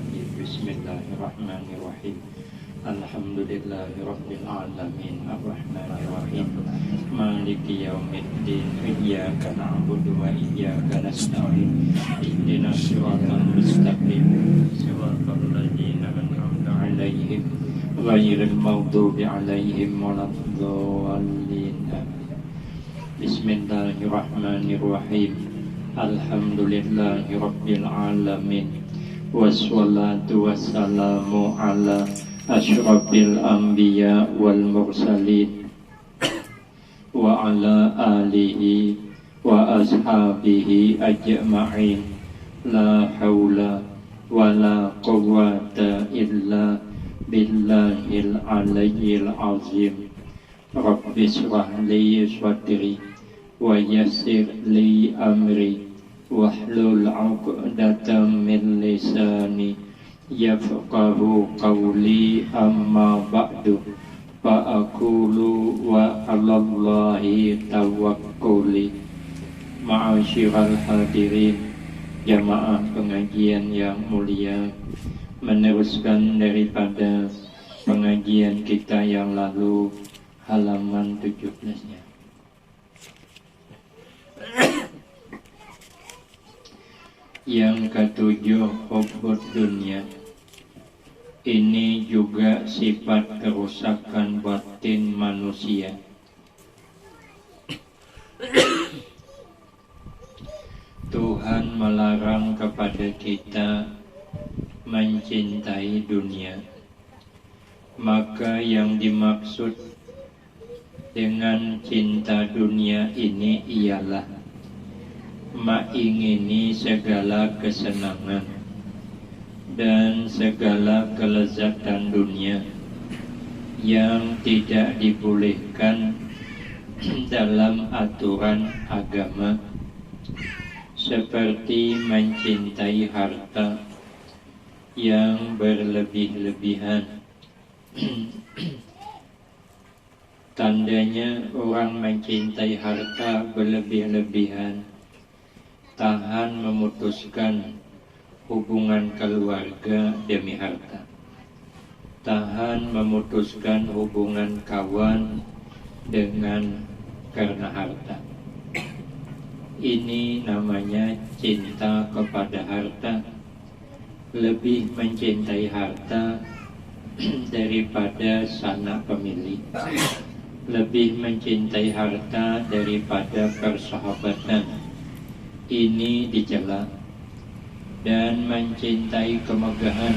Bismillahirrahmanirrahim. Alhamdulillahirabbil alamin arrahmanirrahim maliki yaumiddin iyyaka na'budu wa iyyaka nasta'in ihdinas siratal mustaqim siratal ladzina an'amta 'alaihim ghairil maghdubi 'alaihim waladdallin. Bismillahirrahmanirrahim. Alhamdulillahirabbil alamin wassalatu wassalamu ala asyrafil anbiya wal mursalin wa ala alihi wa ashabihi ajma'in. La haula wa la quwwata illa billahil aliyyil azim. Rabbi shrah li sadri wa yassir li amri wahlul 'uqdatam min lisani yafqahu qawli. Amma ba'du, fa aqulu wa 'alallahi tawakkuli. Ma'asyiral hadirin, jamaah pengajian yang mulia, meneruskan daripada pengajian kita yang lalu, halaman 17-nya. Yang ketujuh, hubbud dunia. Ini juga sifat kerusakan batin manusia. Tuhan melarang kepada kita mencintai dunia. Maka yang dimaksud dengan cinta dunia ini ialah mengingini segala kesenangan dan segala kelezatan dunia yang tidak dibolehkan dalam aturan agama, seperti mencintai harta yang berlebih-lebihan. Tandanya orang mencintai harta berlebih-lebihan, tahan memutuskan hubungan keluarga demi harta, tahan memutuskan hubungan kawan dengan karena harta. Ini namanya cinta kepada harta, lebih mencintai harta daripada sanak pemilik, lebih mencintai harta daripada persahabatan. Ini dicela. Dan mencintai kemegahan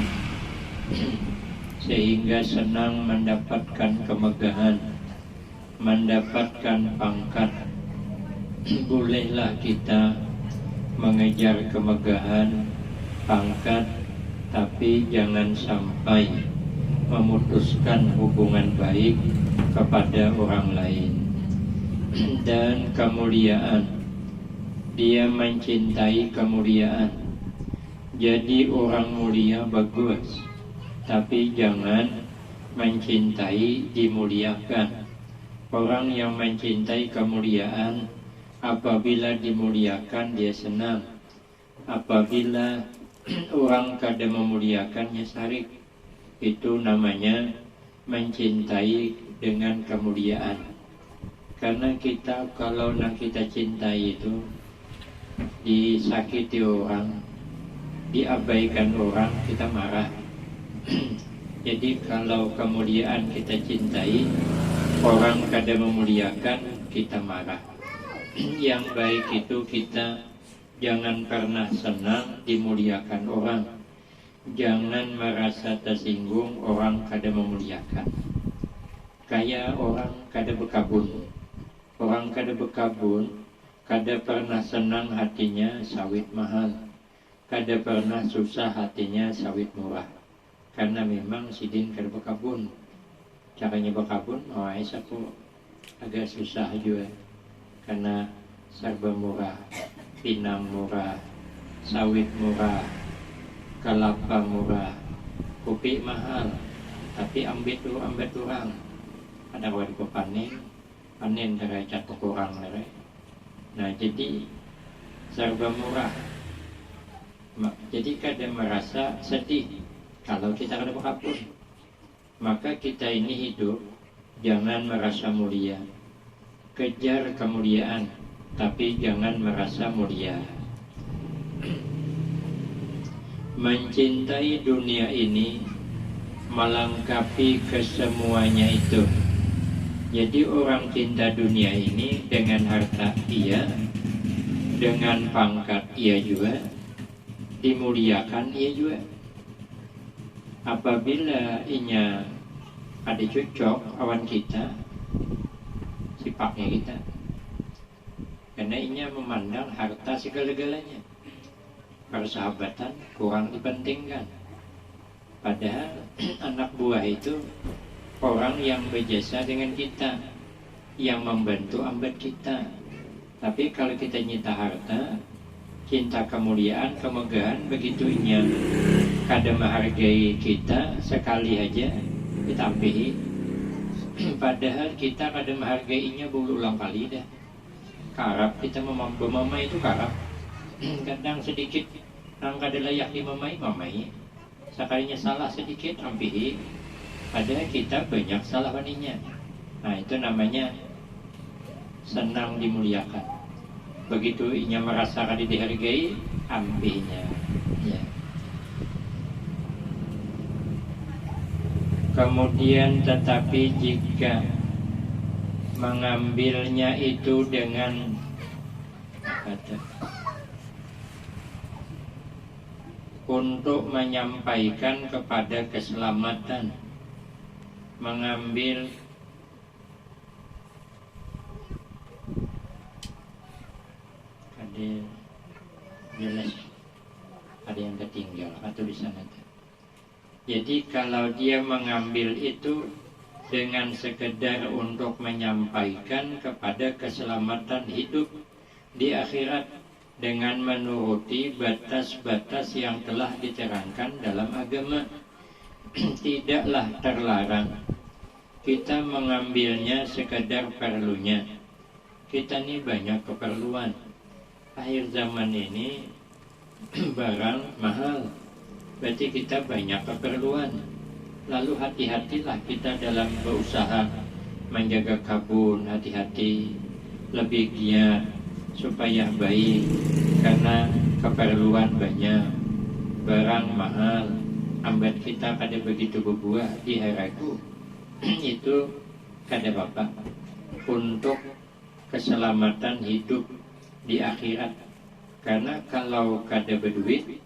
sehingga senang mendapatkan kemegahan, mendapatkan pangkat. Bolehlah kita mengejar kemegahan, pangkat, tapi jangan sampai memutuskan hubungan baik kepada orang lain. Dan kemuliaan, dia mencintai kemuliaan. Jadi orang mulia bagus, tapi jangan mencintai dimuliakan. Orang yang mencintai kemuliaan, apabila dimuliakan dia senang, apabila orang kada memuliakannya sarik. Itu namanya mencintai dengan kemuliaan. Karena kita, kalau nak kita cintai itu, disakiti orang, diabaikan orang, kita marah. Jadi kalau kemuliaan kita cintai, orang kada memuliakan, kita marah. Yang baik itu kita jangan pernah senang dimuliakan orang, jangan merasa tersinggung orang kada memuliakan. Kayak orang kada berkabun, orang kada berkabun kada pernah senang hatinya sawit mahal, kada pernah susah hatinya sawit murah. Karena memang sidin kada berkabun. Caranya berkabun, aku agak susah juga. Karena serba murah, pinang murah, sawit murah, kelapa murah, kopi mahal. Tapi ambit orang. Ada wadi panen dari jatuh kurang dari. Nah jadi serba murah. Jadi kadang merasa sedih Kalau kita kada kapur, maka kita ini hidup jangan merasa mulia. Kejar kemuliaan, tapi jangan merasa mulia. Mencintai dunia ini melengkapi kesemuanya itu. Jadi orang cinta dunia ini dengan harta iya, dengan pangkat iya juga, dimuliakan iya juga. Apabila inya ada cocok awan kita, sifatnya kita, karena inya memandang harta segala-galanya, persahabatan kurang dipentingkan. Padahal anak buah itu orang yang berjasa dengan kita, yang membantu ambat kita. Tapi kalau kita nyita harta, cinta kemuliaan, kemegahan, begitu inya kada menghargai kita sekali aja kita ampihi. Padahal kita kada menghargainya berulang kali dah. Karap kita memama itu karap. Kadang sedikit nang kada layak dimamai, mamai. Sekalinya salah sedikit ampihi. Padahal kita banyak salah waninya. Nah itu namanya senang dimuliakan. Begitu inya merasakan dihargai, ampihinya. Ya. Kemudian tetapi jika mengambilnya itu dengan untuk menyampaikan kepada keselamatan, mengambil ada yang tertinggal atau di sana. Jadi kalau dia mengambil itu dengan sekedar untuk menyampaikan kepada keselamatan hidup di akhirat dengan menuruti batas-batas yang telah diterangkan dalam agama, tidaklah terlarang kita mengambilnya sekedar perlunya. Kita ini banyak keperluan. Akhir zaman ini barang mahal, berarti kita banyak keperluan. Lalu hati-hatilah kita dalam berusaha menjaga kebun, hati-hati, lebih giat supaya baik, karena keperluan banyak, barang mahal, ambat kita kada begitu berbuah di haraku. Itu kada apa untuk keselamatan hidup di akhirat. Karena kalau kada berduit,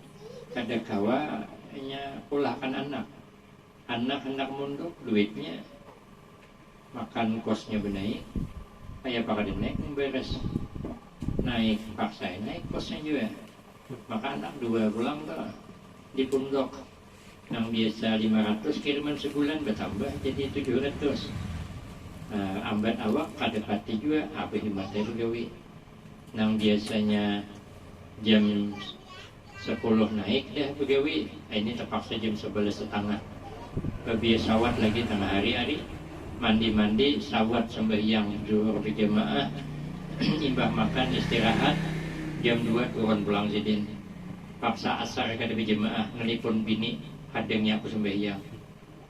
kada kawa hanya pulahkan anak hendak munduk duitnya, makan kosnya benaik, kayak pakada naik beres, naik paksa naik kosnya juga, maka anak 2 bulan tuh di pundok yang biasa 500 kiriman sebulan bertambah jadi 700. Ambat awak kada pati juga apa himatnya begawi, yang biasanya jam 10 naik dah begawi, ini terpaksa jam 11:30. Lebih sawat lagi tengah hari-hari, mandi-mandi, sawat sembahyang zuhur berjamaah, imbah makan istirahat, jam 2 turun pulang sidin. Paksa asar kada berjamaah, nelipon bini, hadengnya aku sembahyang.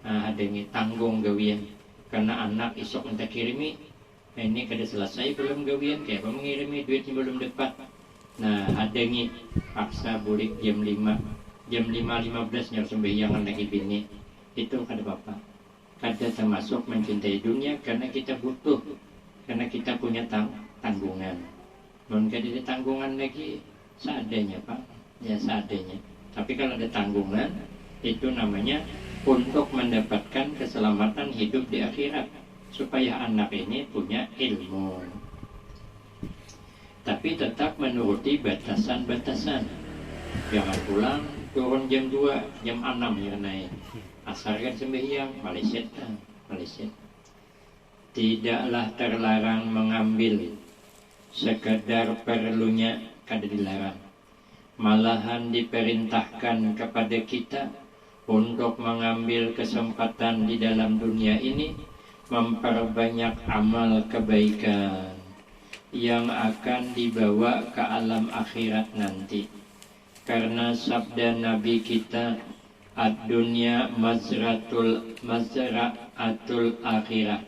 Hadengnya tanggung gawian, karena anak isok minta kirimi, ini kada selesai belum gawian, kayak apa mengirimi duitnya belum dapat. Nah hadengi paksa bulik jam 5:15 nyar sembahyangan lagi bini. Itu kada apa-apa, kada termasuk mencintai dunia karena kita butuh, karena kita punya tanggungan. Non kada ada tanggungan lagi seadanya Pak, ya seadanya. Tapi kalau ada tanggungan, itu namanya untuk mendapatkan keselamatan hidup di akhirat, supaya anak ini punya ilmu. Tapi tetap menuruti batasan-batasan. Jangan pulang turun jam 2, jam 6 ya naik. Asal kan sembahyang, Malaysia. Tidaklah terlarang mengambil sekedar perlunya, kada dilarang. Malahan diperintahkan kepada kita untuk mengambil kesempatan di dalam dunia ini, memperbanyak amal kebaikan yang akan dibawa ke alam akhirat nanti. Karena sabda Nabi kita Ad-dunya mazra'atul akhirah.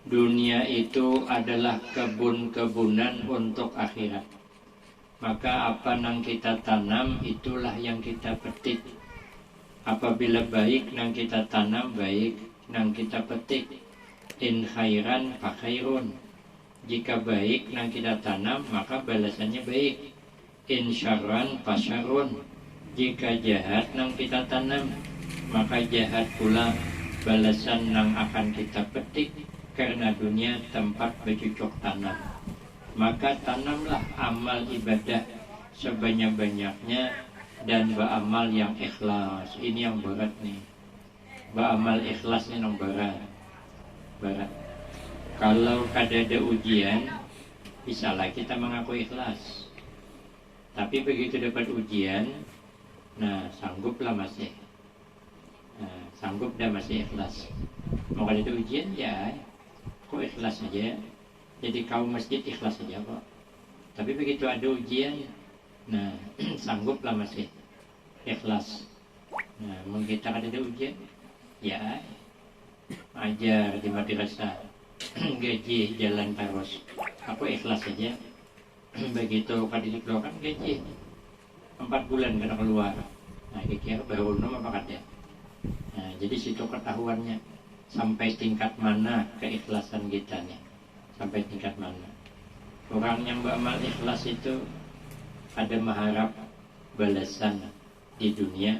Dunia itu adalah kebun-kebunan untuk akhirat. Maka apa yang kita tanam, itulah yang kita petik. Apabila baik yang kita tanam, baik yang kita petik. In khairan fa khairun. Jika baik yang kita tanam, maka balasannya baik. In syarran fa syarrun. Jika jahat yang kita tanam, maka jahat pula balasan yang akan kita petik. Karena dunia tempat bercocok tanam, maka tanamlah amal ibadah sebanyak-banyaknya dan beramal yang ikhlas. Ini yang berat nih, beramal ikhlas ini yang berat. Kalau ada ujian, bisalah kita mengaku ikhlas. Tapi begitu dapat ujian, nah sangguplah masih, sanggup dah masih ikhlas. Mau ada ujian ya, kok ikhlas saja. Jadi kaum masjid ikhlas saja kok. Tapi begitu ada ujian, nah sangguplah masih ikhlas. Nah, mungkin kita ada ujian, ya ajar di madrasah, gaji jalan terus. Aku ikhlas saja. Begitu kadi dikeluarkan gaji 4 bulan kena keluar. Nah, kira-kira baru nama apa kata? Nah, jadi situ ketahuannya sampai tingkat mana keikhlasan kita nih. Sampai tingkat mana. Orang yang beramal ikhlas itu ada mengharap balasan di dunia,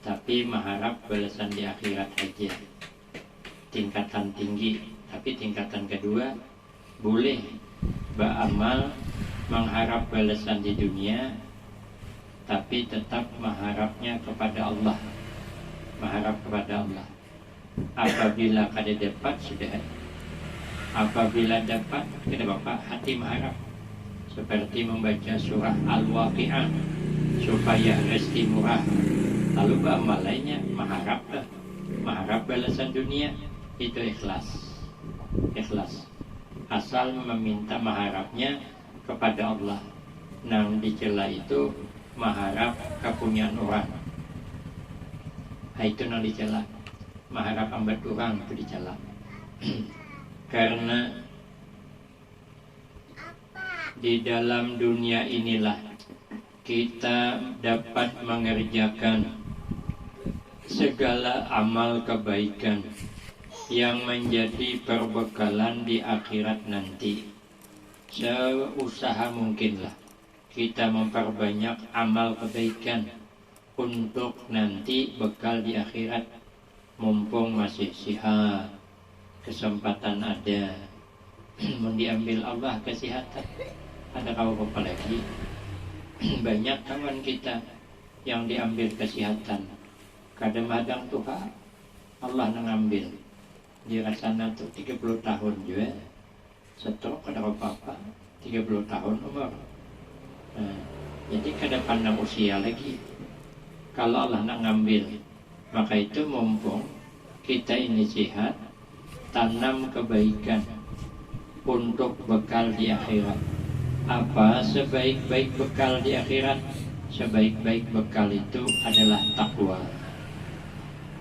tapi mengharap balasan di akhirat saja. Tingkatan tinggi. Tapi tingkatan kedua, boleh beramal mengharap balasan di dunia, tapi tetap mengharapnya kepada Allah. Mengharap kepada Allah. Apabila kada dapat, sudah. Apabila dapat, kada bapak hati mengharap. Seperti membaca surah Al-Waqi'ah supaya rezeki murah. Lalu beramal lainnya mengharap balasan dunia. Itu ikhlas. Ikhlas. Asal meminta mengharapnya kepada Allah. Nang dicela itu mengharap kepunyaan orang. Itu nang dicela. Mengharap ambat orang itu dicela. Karena di dalam dunia inilah kita dapat mengerjakan segala amal kebaikan yang menjadi perbekalan di akhirat nanti. Seusaha mungkinlah kita memperbanyak amal kebaikan untuk nanti bekal di akhirat. Mumpung masih sihat, kesempatan ada, mau diambil Allah kesehatan. Ada kau apa lagi? Banyak kawan kita yang diambil kesehatan. Kadang-kadang Tuhan Allah mengambil. Di rasanya tuh 30 tahun juga. Stroke kada apa-apa, 30 tahun umur. Nah, jadi kada pandang usia lagi. Kalau Allah nak ngambil, maka itu mumpung kita ini sehat, tanam kebaikan untuk bekal di akhirat. Apa sebaik-baik bekal di akhirat? Sebaik-baik bekal itu adalah takwa.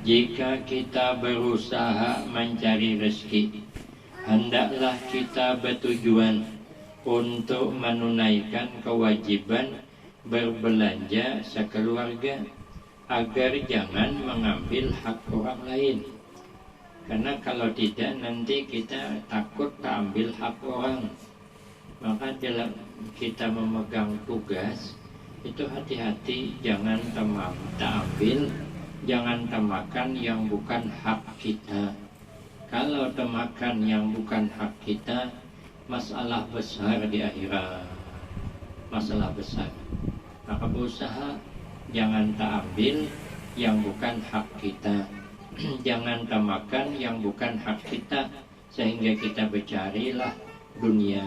Jika kita berusaha mencari rezeki, hendaklah kita bertujuan untuk menunaikan kewajiban berbelanja sekeluarga, agar jangan mengambil hak orang lain. Karena kalau tidak nanti kita takut ambil hak orang. Maka dalam kita memegang tugas itu hati-hati, jangan ambil, jangan temakan yang bukan hak kita. Kalau temakan yang bukan hak kita, masalah besar di akhirat. Masalah besar. Maka berusaha jangan ambil yang bukan hak kita. Jangan temakan yang bukan hak kita, sehingga kita bercarilah dunia,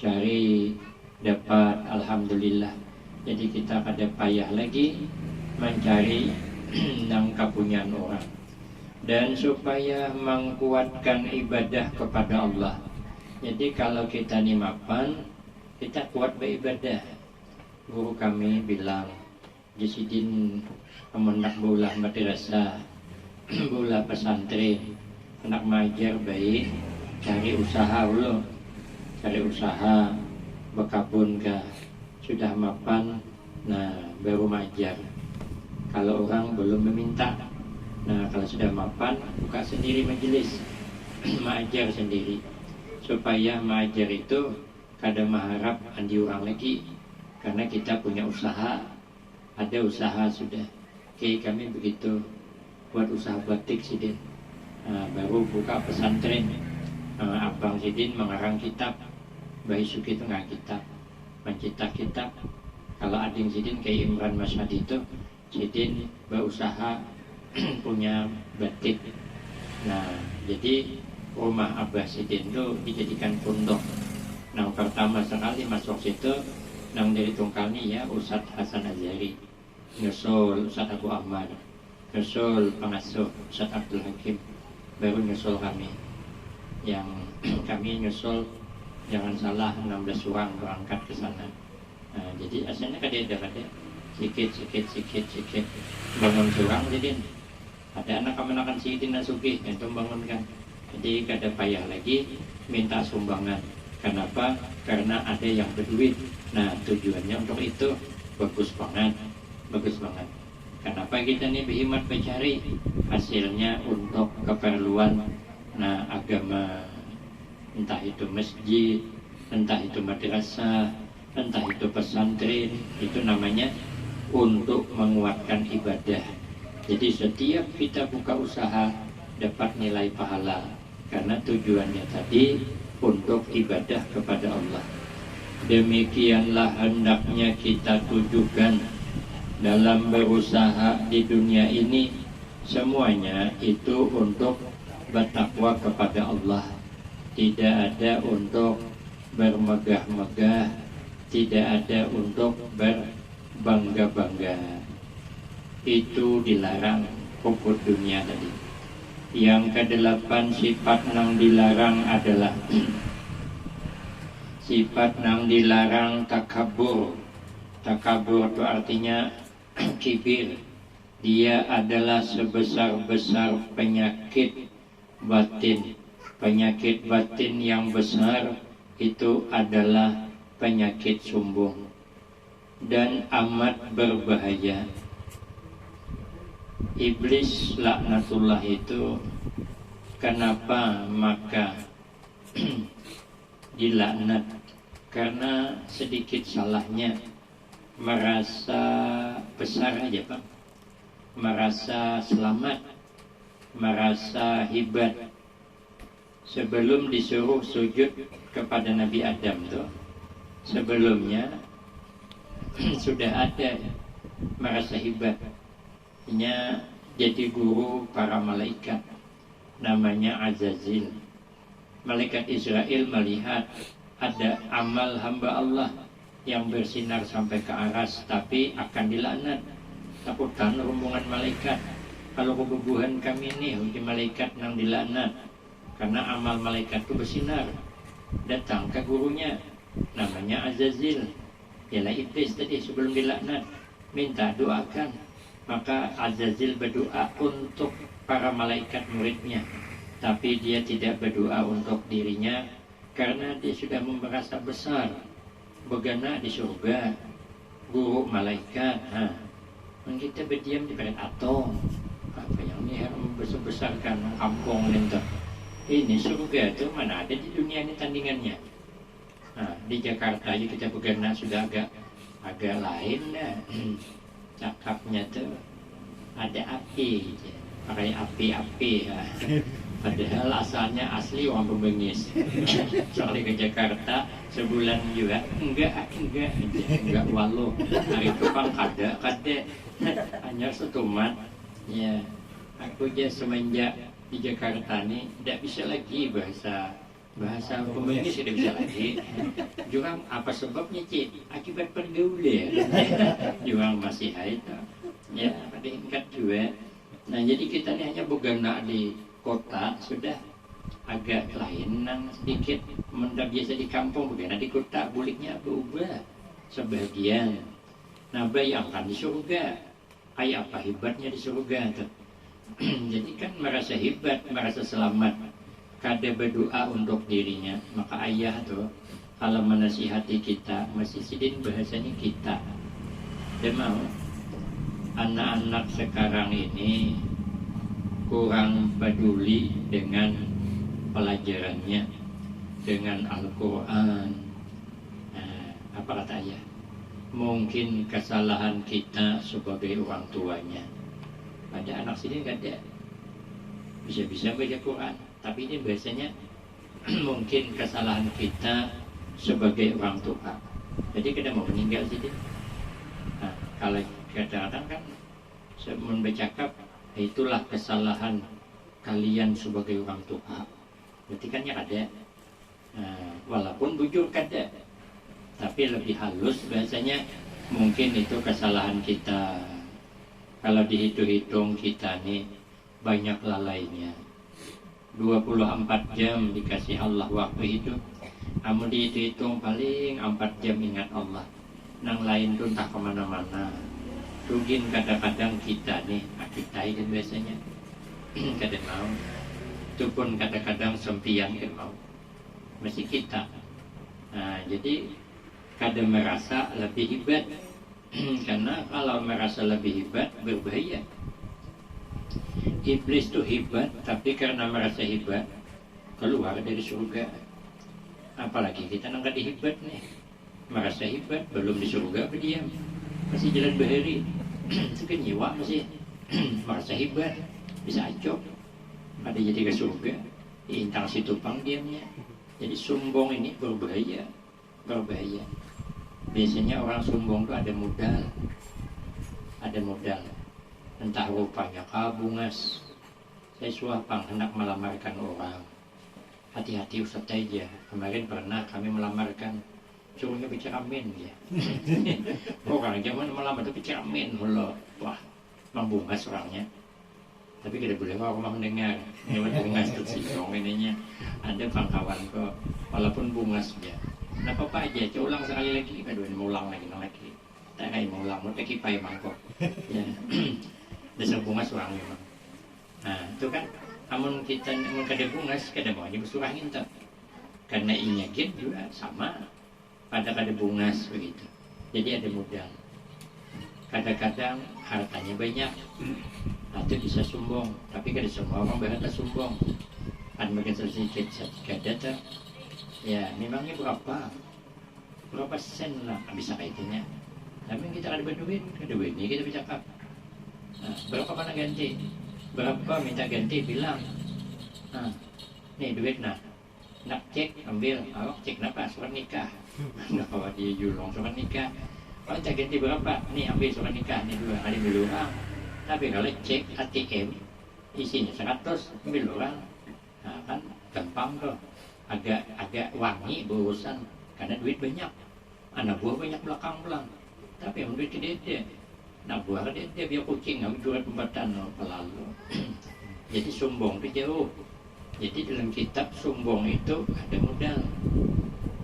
cari dapat, alhamdulillah. Jadi kita kada payah lagi mencari yang kepunyaan orang. Dan supaya menguatkan ibadah kepada Allah, jadi kalau kita ni mapan, kita kuat beribadah. Guru kami bilang, Jisidin kemendak bola madrasah, bola pesantren, anak majar baik, cari usaha dulu, cari usaha, bekabun kah, sudah mapan, nah baru majar. Kalau orang belum meminta, nah kalau sudah mapan, buka sendiri majelis, majar sendiri, supaya majar itu kada mengharap andi orang lagi, karena kita punya usaha, ada usaha sudah. Oke, kami begitu buat usaha batik Sidin, baru buka pesantren. Abang Sidin mengarang kitab, Bayi Suki itu nggak kitab, mencetak kitab. Kalau ading Sidin kayak Imran Masyad itu, Sidin berusaha punya batik. Nah, jadi rumah Abah Sidin itu dijadikan pondok. Nah, pertama sekali masuk situ, nang dari tungkalnya ya Ustadz Hasan Azhari, nyusul Ustadz Abu Ahmad, nyusul pengasuh Ustadz Abdul Hakim, baru nyusul kami. Yang kami nyusul, jangan salah, 16 orang berangkat ke sana. Nah, jadi asalnya kada sikit bangun surang. Jadi ada anak kemenakan Sidin Nasuki yang membangunkan. Jadi kada payah lagi minta sumbangan. Kenapa? Karena ada yang berduit. Nah, tujuannya untuk itu bagus banget. Kenapa kita nih berhemat mencari hasilnya untuk keperluan agama, entah itu masjid, entah itu madrasah, entah itu pesantren, itu namanya untuk menguatkan ibadah. Jadi setiap kita buka usaha dapat nilai pahala, karena tujuannya tadi untuk ibadah kepada Allah. Demikianlah hendaknya kita tujukan dalam berusaha di dunia ini, semuanya itu untuk bertakwa kepada Allah. Tidak ada untuk bermegah-megah, tidak ada untuk berbangga-bangga. Itu dilarang hukum dunia tadi. Yang kedelapan sifat yang dilarang adalah sifat yang dilarang takabur. Takabur itu artinya kibir. Dia adalah sebesar-besar penyakit batin. Penyakit batin yang besar itu adalah penyakit sombong dan amat berbahaya. Iblis laknatullah itu kenapa maka dilaknat? Karena sedikit salahnya merasa besar aja Pak, merasa selamat, merasa hebat. Sebelum disuruh sujud kepada Nabi Adam tuh, sebelumnya sudah ada merasa hebat. Nya jadi guru para malaikat, namanya Azazil. Malaikat Israel melihat ada amal hamba Allah yang bersinar sampai ke aras, tapi akan dilaknat. Takutkan rombongan malaikat, kalau kebubuhan kami ini uji malaikat yang dilaknat, karena amal malaikat itu bersinar. Datang ke gurunya, namanya Azazil, ialah iblis tadi, sebelum dilaknat minta doakan. Maka Azazil berdoa untuk para malaikat muridnya, tapi dia tidak berdoa untuk dirinya, karena dia sudah merasa besar, begana di surga, guru malaikat. Kita berdiam di barat atom, apa yang ini harus membesar-besarkan kampung itu. Ini surga itu mana ada di dunia ini tandingannya. Di Jakarta aja kita begana sudah agak lain dah. Cakapnya tuh ada api, pakai api-api. Padahal asalnya asli orang Pembengis. Soalnya ke Jakarta sebulan juga enggak walau hari itu bang kada hanya setumat. Ya, aku aja semenjak di Jakarta nih tidak bisa lagi bahasa Pembengis, tidak bisa lagi. Juga apa sebabnya Cik? Akibat pergaulan. Juga masih haid. Ya, pada tingkat juga. Nah, jadi kita ini hanya begana di kota sudah agak lain sedikit. Mendak biasa di kampung begana di kota buliknya berubah sebagian. Nah, bayangkan di surga, kayak apa hebatnya di surga tuh. Jadi kan merasa hebat, merasa selamat, kada berdoa untuk dirinya. Maka ayah tuh kalau menasihati kita, masih sidin bahasanya kita. Dia mau anak-anak sekarang ini kurang peduli dengan pelajarannya, dengan Al-Quran. Nah, apa kata ayah? Mungkin kesalahan kita sebagai orang tuanya. Pada anak sini nggak ada, bisa-bisa baca Quran, tapi ini biasanya mungkin kesalahan kita sebagai orang tua. Jadi kita mau meninggal sih. Nah, kalau kadang-kadang kan sebelum bercakap, itulah kesalahan kalian sebagai orang tua. Berarti kan yang ada, walaupun bujur kada, tapi lebih halus bahasanya, mungkin itu kesalahan kita. Kalau dihitung-hitung kita nih banyak lalainya. 24 jam dikasih Allah waktu hidup, kamu dihitung paling 4 jam ingat Allah. Nang lain tuh entah kemana-mana. Mungkin kadang-kadang kita nih, kita itu biasanya kadang mau. Itu pun kadang-kadang sempian kan mau. Masih kita. Nah, jadi kadang merasa lebih hebat. Karena kalau merasa lebih hebat, berbahaya. Iblis tuh hebat, tapi karena merasa hebat, keluar dari surga. Apalagi kita nggak hebat nih, merasa hebat, belum di surga berdiam, masih jalan bahari, itu kan nyiwa masih merasa hebat, bisa acok, ada jadi ke surga, intang si tupang diamnya. Jadi sombong ini berbahaya, berbahaya. Biasanya orang sombong itu ada modal, entah rupanya kabungas. Saya suapang hendak melamarkan orang. Hati-hati Ustaz aja. Kemarin pernah kami melamarkan, suruhnya bicara amin ya. Orang zaman melamar itu bicara amin, wah, membungas orangnya. Tapi kita boleh orang mendengar. Lewat bungas itu sih, ininya ada pangkawan kok, walaupun bungas dia. Nah apa aja, coba ulang sekali lagi. Aduh ini mau ulang lagi. Tak kayak mau ulang, mau kipai mangkok. Ya, dasar bungas orang memang. Nah itu kan, namun kita mau kada bungas, kada mau aja bersurangin tak. Karena inyagin juga sama, pada kada bungas begitu. Jadi ada modal. Kadang-kadang hartanya banyak, itu bisa sombong. Tapi kada semua orang berharta sombong. Ada bagian sedikit kada tak. Ya memangnya berapa sen lah bisa kaitannya. Tapi kita ada duit ini kita bercakap. Nah, berapa mana ganti? Berapa minta ganti bilang. Nah, nih duit nak cek ambil, awak cek napa surat nikah. Nak bawa dia julong surat nikah. Kalau tak ganti berapa? Nih ambil surat nikah nih 2 hari ambil orang. Tapi kalau cek ATM isinya 100 ambil orang. Nah kan gampang tuh. Agak wangi berurusan karena duit banyak, anak buah banyak belakang. Tapi yang duit dia anak buah dia biar kucing nggak jual pembatan pelalu. Jadi sombong itu jauh. Jadi dalam kitab sombong itu ada modal.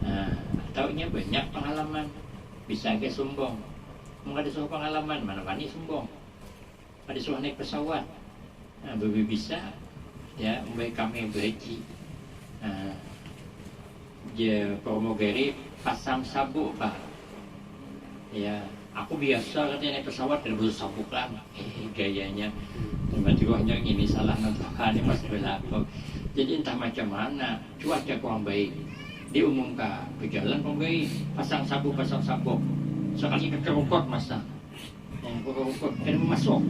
Nah, taunya banyak pengalaman bisa agak sombong. Nggak ada soal pengalaman mana sombong. Ada soal naik pesawat, nah, bisa ya baik kami berhaji. Nah, dia pramugari pasang sabuk pak. Ya, aku biasa katanya naik pesawat dan butuh sabuk kan. Gayanya. Tiba-tiba hanya ini salah nampak ini pas berlaku. Jadi entah macam mana cuaca kurang baik. Diumumkan berjalan kurang baik. Pasang sabuk. Sekali kekerukut masa. Yang kekerukut kan masuk.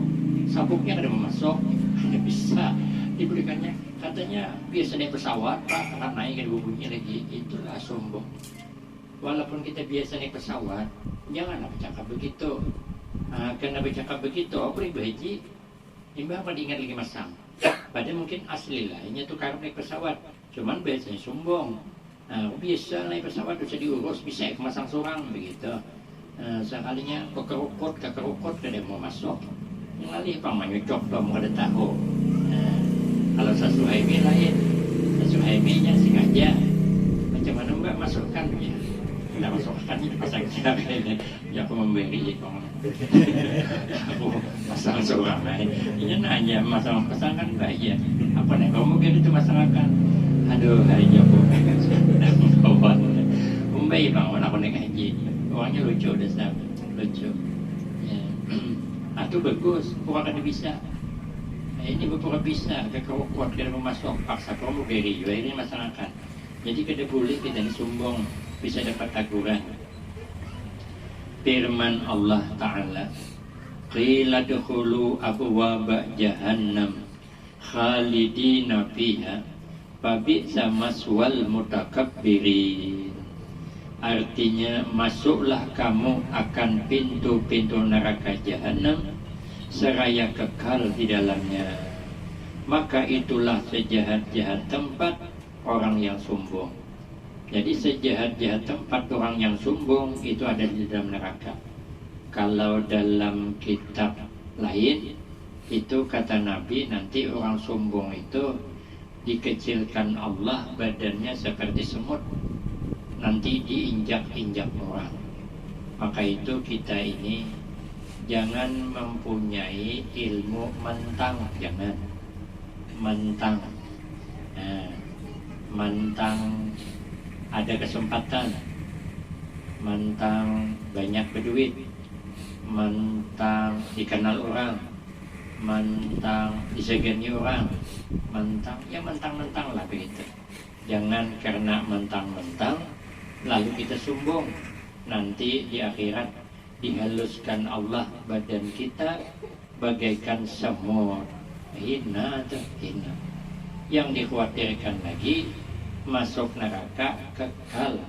Sabuknya kada memasuk. Tidak bisa diberikannya. Katanya biasa naik pesawat pak, akan naik ke bunyi lagi. Itulah sombong. Walaupun kita biasa naik pesawat, janganlah bercakap begitu. Karena bercakap begitu, aku pribadi, imbang apa diingat lagi masang. Padahal mungkin asli lah, ini tuh karena naik pesawat. Cuman biasanya sombong. Biasa naik pesawat bisa diurus, bisa kemasang seorang begitu. Sekalinya kekerukut, kada mau masuk. Yang lain apa menyucok dong, mau ada tahu. Kalau Suhaimi lain, Suhaiminya sengaja macam mana mbak masukkan ya. tidak masuk akal ini pasang siapa ini? Ya aku memberi kong. Aku pasang seorang lain. Ini nanya masang kan baik ya. Apa nih? Kamu mungkin itu masalahkan. Aduh, hari aku kawan. Baik bang, aku naik haji. Orangnya lucu udah sah, lucu. Ya. Itu bagus, orang kan bisa. Ini beberapa bisa, kalau kuat kita memasuk paksa kamu beri juga ini masyarakat. Jadi kita boleh kita disumbong bisa dapat teguran. Firman Allah Ta'ala, qila dukhulu abwaba jahannam khalidina fiha fabi'sa maswal mutakabbirin. Artinya masuklah kamu akan pintu-pintu neraka jahanam seraya kekal di dalamnya. Maka itulah sejahat-jahat tempat orang yang sombong. Jadi sejahat-jahat tempat orang yang sombong itu ada di dalam neraka. Kalau dalam kitab lain itu kata Nabi, nanti orang sombong itu dikecilkan Allah badannya seperti semut, nanti diinjak-injak orang. Maka itu kita ini jangan mempunyai ilmu mentang, jangan mentang. Mentang ada kesempatan, mentang banyak berduit, mentang dikenal orang, mentang disegani orang, mentang ya mentang-mentang lah begitu. Jangan karena mentang-mentang lalu kita sombong, nanti di akhirat dihaluskan Allah badan kita bagaikan semut, hina tuh hina. Yang dikhawatirkan lagi masuk neraka kekal,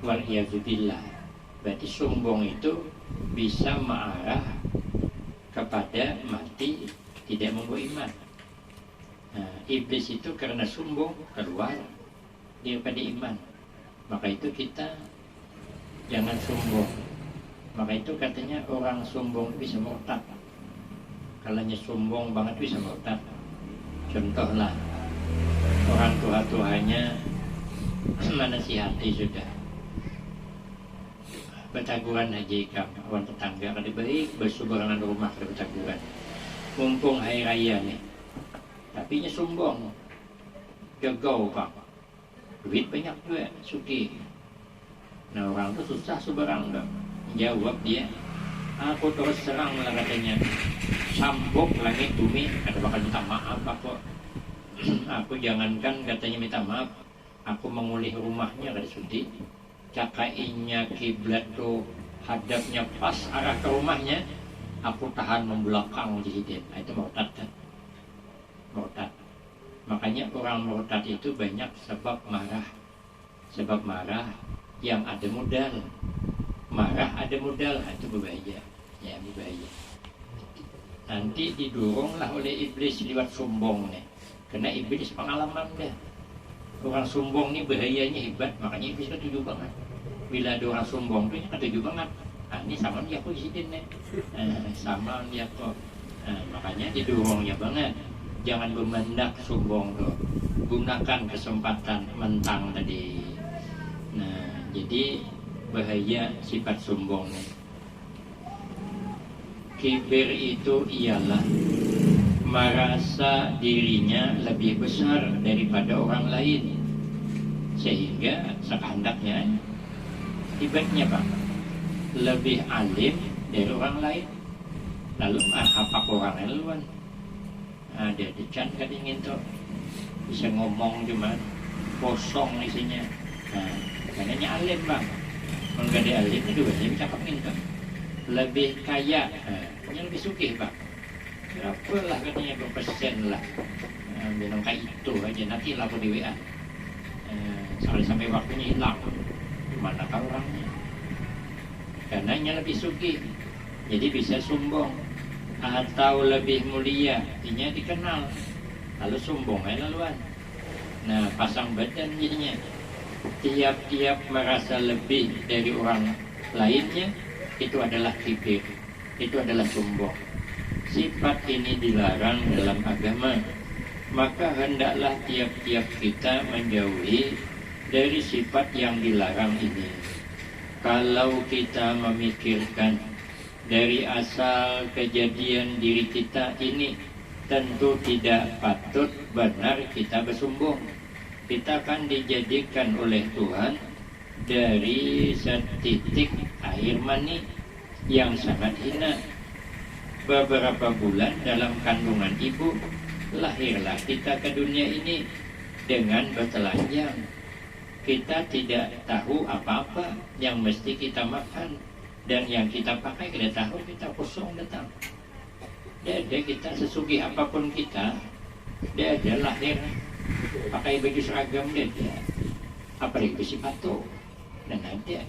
waliyadzubillah. Berarti sombong itu bisa mengarah kepada mati tidak membawa iman. Nah, iblis itu karena sombong keluar daripada iman. Maka itu kita jangan sombong. Maka itu katanya orang sombong bisa murtad. Kalanya sombong banget bisa murtad. Contohlah orang tua-tuanya menasihati sudah bertaguran haji kawan tetangga kali baik bersubarangan rumah ke bertaguran. Mumpung hari raya nih, tapi nya sombong, jagau pak, duit banyak juga, suki. Nah orang tuh susah sebarang dah. Jawab dia, aku terus serang lah katanya, sambok langit bumi, ada bakal minta maaf aku. Aku jangankan katanya minta maaf, aku mengulih rumahnya kada sudi. Cakainya kiblat tuh hadapnya pas arah ke rumahnya, aku tahan membelakang jihidin. Nah, itu murtad kan? Murtad. Makanya orang murtad itu banyak sebab marah. Sebab marah yang ada modal. Marah ada modal, itu berbahaya. Ya, berbahaya. Nanti didoronglah oleh iblis lewat sombong nih. Karena iblis pengalaman dah. Orang sombong ni bahayanya hebat, makanya iblis ketujuh banget. Bila ada orang sombong tu ketujuh banget. Nah, ini sama dia aku isidin nih. Sama dia kok. Makanya didorongnya banget. Jangan bermendak sombong tu. Gunakan kesempatan mentang tadi. Nah, jadi bahaya sifat sombong nih. Kibir itu ialah merasa dirinya lebih besar daripada orang lain, sehingga sekehendaknya ibaratnya pak lebih alim dari orang lain, lalu hapak orang lain luan. Ada decan kan ingin tuh bisa ngomong cuma kosong isinya. Nah, katanya alim bang, kalau nggak ada alim itu biasanya cakap gitu, lebih kaya, yang lebih sugih bang. Berapa lah katanya berpersen lah, bilang kayak itu aja nanti lapor di WA. Sampai waktunya hilang, gimana kau orangnya? Karenanya lebih sugih, jadi bisa sombong. Atau lebih mulia, artinya dikenal, lalu sombong aja laluan. Nah pasang badan jadinya, tiap-tiap merasa lebih dari orang lainnya, itu adalah kibir, itu adalah sombong. Sifat ini dilarang dalam agama, maka hendaklah tiap-tiap kita menjauhi dari sifat yang dilarang ini. Kalau kita memikirkan dari asal kejadian diri kita ini, tentu tidak patut benar kita bersombong. Kita akan dijadikan oleh Tuhan dari setitik air mani yang sangat hina. Beberapa bulan dalam kandungan ibu, lahirlah kita ke dunia ini dengan bertelanjang. Kita tidak tahu apa-apa, yang mesti kita makan dan yang kita pakai kita tahu, kita kosong datang. Dia kita sesugih apapun kita, dia lahir pakai baju seragam dia apalagi besi sepatu. Dan nanti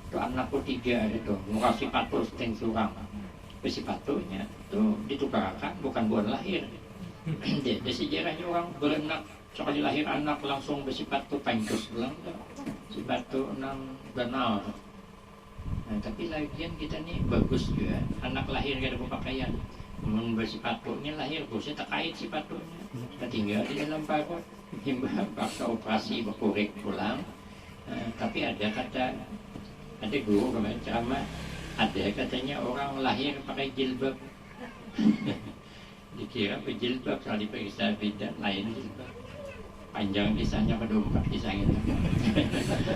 itu anakku 3 itu mau kasih sepatu seteng surang, besi sepatunya tuh ditukarkan bukan buat lahir. Dia sejarahnya orang berenak sekali lahir anak langsung bersifatu pancus bilang sifatu 6 danau. Nah, tapi lagian kita nih bagus juga, anak lahir gak ada pakaian, bersipatunya lahir bosnya tak kait sipatunya, kita tinggal di dalam parut, himbah paksa operasi berkorek pulang. Tapi ada guru kemarin ceramah, ada katanya orang lahir pakai jilbab. Dikira berjilbab, kalau diperiksa bidan lain jilbab. Panjang kisahnya pada 4 kisah itu.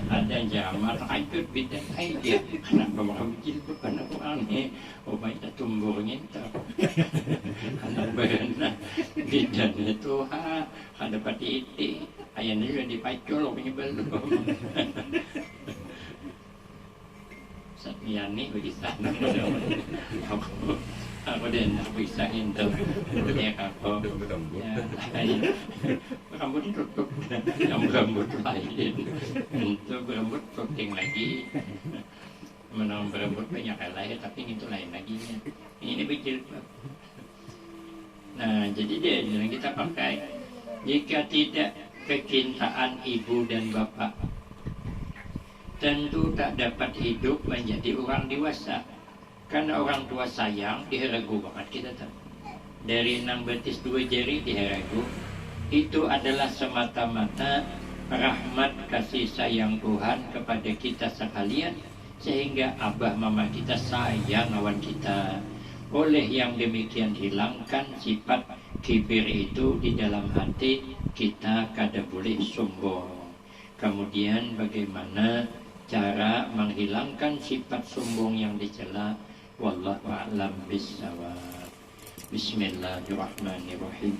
Ada yang jamal takut bidan dia kenapa mau jilbab, anak aneh obatnya tumburnya itu anak berenang bidan itu ada pati iti ayahnya juga dipacul punya belum. Satmiani begitu aku dia nak pisahin tu dia aku rambut tutup yang rambut lain itu berambut penting lagi, menang berambut banyak lain tapi itu lain lagi ini berjilbab. Nah jadi dia yang kita pakai, jika tidak kecintaan ibu dan bapak tentu tak dapat hidup menjadi orang dewasa. Karena orang tua sayang, diheragu banget kita tahu. Dari 6 betis 2 jari diheragu. Itu adalah semata-mata rahmat kasih sayang Tuhan kepada kita sekalian, sehingga abah mama kita sayang lawan kita. Oleh yang demikian hilangkan sifat kibir itu di dalam hati kita, kada boleh sombong. Kemudian bagaimana cara menghilangkan sifat sombong yang dicela? Wallahu a'lam bissawab. Bismillahirrahmanirrahim.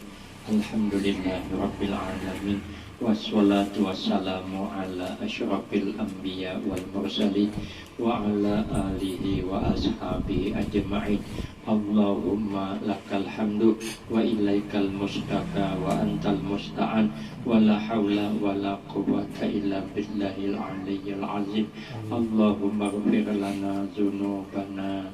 Alhamdulillahirabbil alamin. Wassalatu wassalamu ala asyrafil anbiya wal mursalin wa ala alihi wa ashabihi ajma'in. Allahumma lakal hamdu wa ilaikal mustaka wa antal musta'an wa la hawla wa la quwwata illa billahil aliyyil azim. Allahumma ighfir lana dzunubana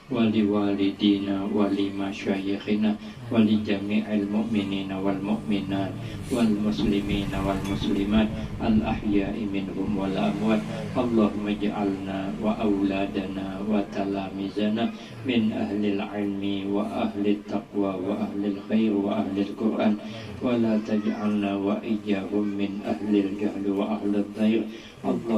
wali walidina wali masyayikhina wali jami'il mu'minina wal mu'minat wal muslimina wal muslimat al ahya'i minhum wal amwat. Allahumma ij'alna wa auladana wa talamizana min ahlil ilmi wa ahlil taqwa wa ahlil khair wa ahlil quran wa la taj'alna wa ijahum min ahlil jahli wa ahlil dhair. Allah